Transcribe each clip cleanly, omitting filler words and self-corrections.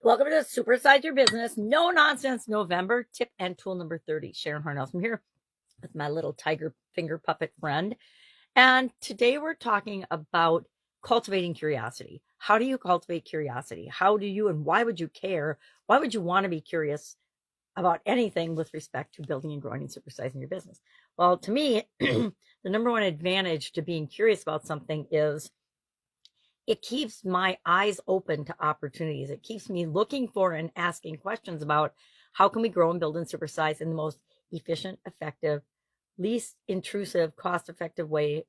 Welcome to Supersize Your Business. No nonsense November tip and tool number 30. Sharon Horne-Ellstrom here with my little tiger finger puppet friend. And today we're talking about cultivating curiosity. How do you cultivate curiosity? How do you and why would you care? Why would you want to be curious about anything with respect to building and growing and supersizing your business? Well, to me, the number one advantage to being curious about something is it keeps my eyes open to opportunities. It keeps me looking for and asking questions about how can we grow and build and supersize in the most efficient, effective, least intrusive, cost-effective way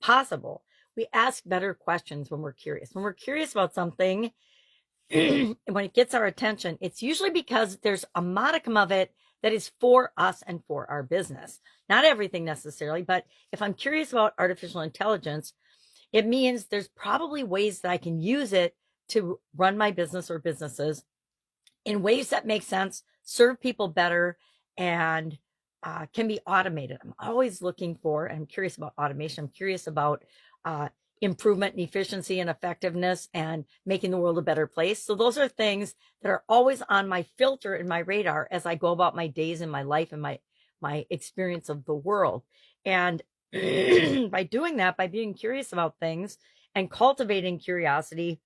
possible. We ask better questions when we're curious. When we're curious about something, and when it gets our attention, it's usually because there's a modicum of it that is for us and for our business. Not everything necessarily, but if I'm curious about artificial intelligence, it means there's probably ways that I can use it to run my business or businesses in ways that make sense, serve people better, and can be automated. I'm always looking for, and I'm curious about automation. I'm curious about improvement and efficiency and effectiveness and making the world a better place. So those are things that are always on my filter and my radar as I go about my days and my life and my experience of the world. And by doing that, by being curious about things and cultivating curiosity,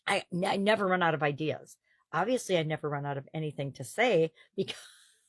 I never run out of ideas. Obviously, I never run out of anything to say because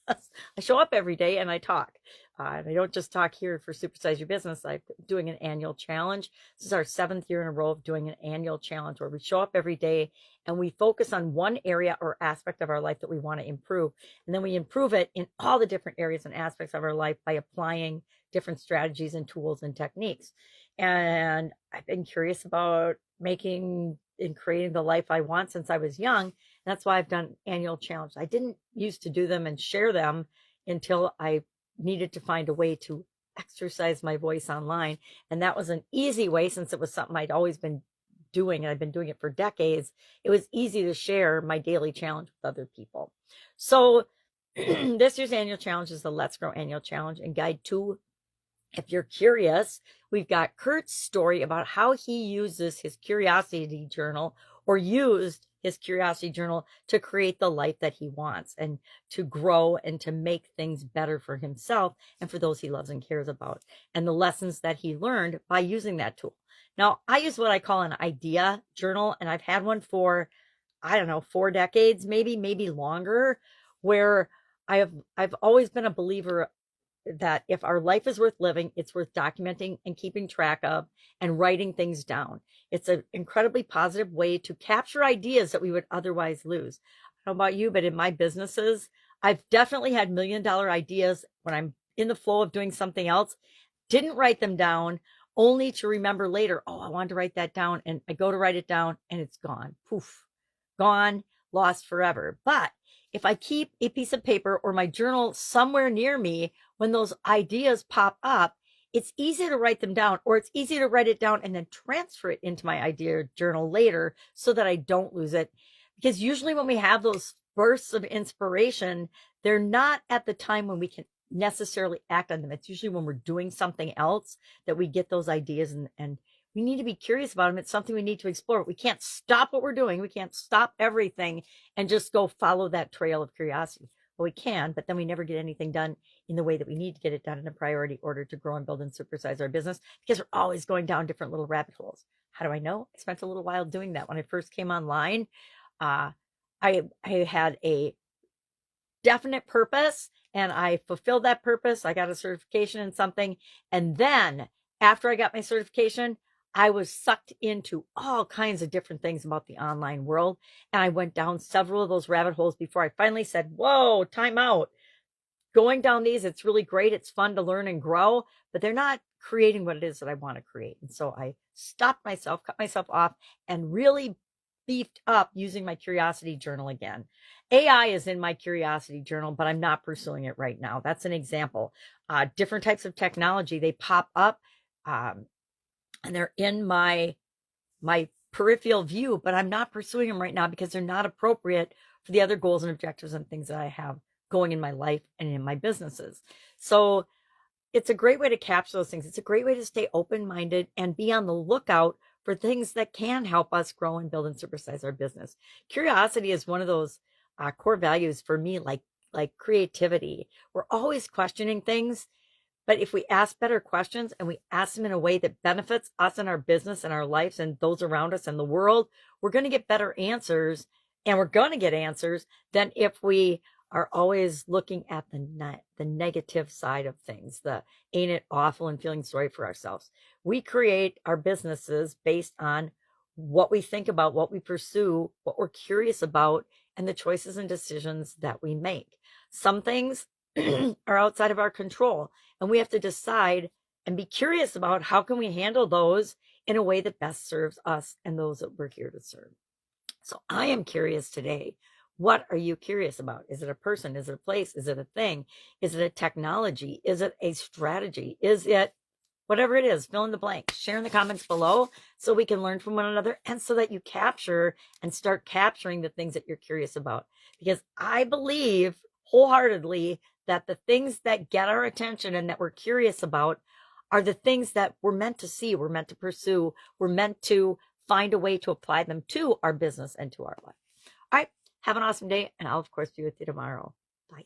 I show up every day and I talk. And I don't just talk here for Supersize Your Business. I'm doing an annual challenge. This is our 7th year in a row of doing an annual challenge where we show up every day and we focus on one area or aspect of our life that we want to improve. And then we improve it in all the different areas and aspects of our life by applying different strategies and tools and techniques. And I've been curious about making and creating the life I want since I was young. And that's why I've done annual challenges. I didn't used to do them and share them until I needed to find a way to exercise my voice online. And that was an easy way, since it was something I'd always been doing and I've been doing it for decades. It was easy to share my daily challenge with other people. So this year's annual challenge is the Let's Grow Annual Challenge and Guide 2. If you're curious, we've got Kurt's story about how he uses his curiosity journal, or used his curiosity journal, to create the life that he wants and to grow and to make things better for himself and for those he loves and cares about, and the lessons that he learned by using that tool. Now, I use what I call an idea journal, and I've had one for, I don't know, 4 decades, maybe longer, where I've always been a believer that if our life is worth living, it's worth documenting and keeping track of and writing things down. It's an incredibly positive way to capture ideas that we would otherwise lose. I don't know about you, but in my businesses, I've definitely had $1 million ideas when I'm in the flow of doing something else, didn't write them down, only to remember later, oh, I wanted to write that down. And I go to write it down and it's gone. Poof, gone, lost forever. But if I keep a piece of paper or my journal somewhere near me, when those ideas pop up, it's easy to write them down, or it's easy to write it down and then transfer it into my idea journal later so that I don't lose it. Because usually when we have those bursts of inspiration, they're not at the time when we can necessarily act on them. It's usually when we're doing something else that we get those ideas, and we need to be curious about them. It's something we need to explore. We can't stop what we're doing. We can't stop everything and just go follow that trail of curiosity. Well, we can, but then we never get anything done in the way that we need to get it done in a priority order to grow and build and supersize our business, because we're always going down different little rabbit holes. How do I know? I spent a little while doing that. When I first came online, I had a definite purpose and I fulfilled that purpose. I got a certification in something. And then after I got my certification, I was sucked into all kinds of different things about the online world. And I went down several of those rabbit holes before I finally said, whoa, time out. Going down these, it's really great. It's fun to learn and grow, but they're not creating what it is that I want to create. And so I stopped myself, cut myself off, and really beefed up using my curiosity journal again. AI is in my curiosity journal, but I'm not pursuing it right now. That's an example. Different types of technology, they pop up. And they're in my peripheral view, but I'm not pursuing them right now because they're not appropriate for the other goals and objectives and things that I have going in my life and in my businesses. So it's a great way to capture those things. It's a great way to stay open-minded and be on the lookout for things that can help us grow and build and supersize our business. Curiosity is one of those core values for me, like creativity. We're always questioning things, but if we ask better questions and we ask them in a way that benefits us and our business and our lives and those around us and the world, we're going to get better answers, and we're going to get answers than if we are always looking at the negative side of things, the ain't it awful and feeling sorry for ourselves. We create our businesses based on what we think about, what we pursue, what we're curious about, and the choices and decisions that we make. Some things are outside of our control, and we have to decide and be curious about how can we handle those in a way that best serves us and those that we're here to serve. So I am curious today. What are you curious about? Is it a person? Is it a place? Is it a thing? Is it a technology? Is it a strategy? Is it whatever it is? Fill in the blank. Share in the comments below so we can learn from one another, and so that you capture and start capturing the things that you're curious about. Because I believe wholeheartedly that the things that get our attention and that we're curious about are the things that we're meant to see, we're meant to pursue, we're meant to find a way to apply them to our business and to our life. All right. Have an awesome day, and I'll, of course, be with you tomorrow. Bye.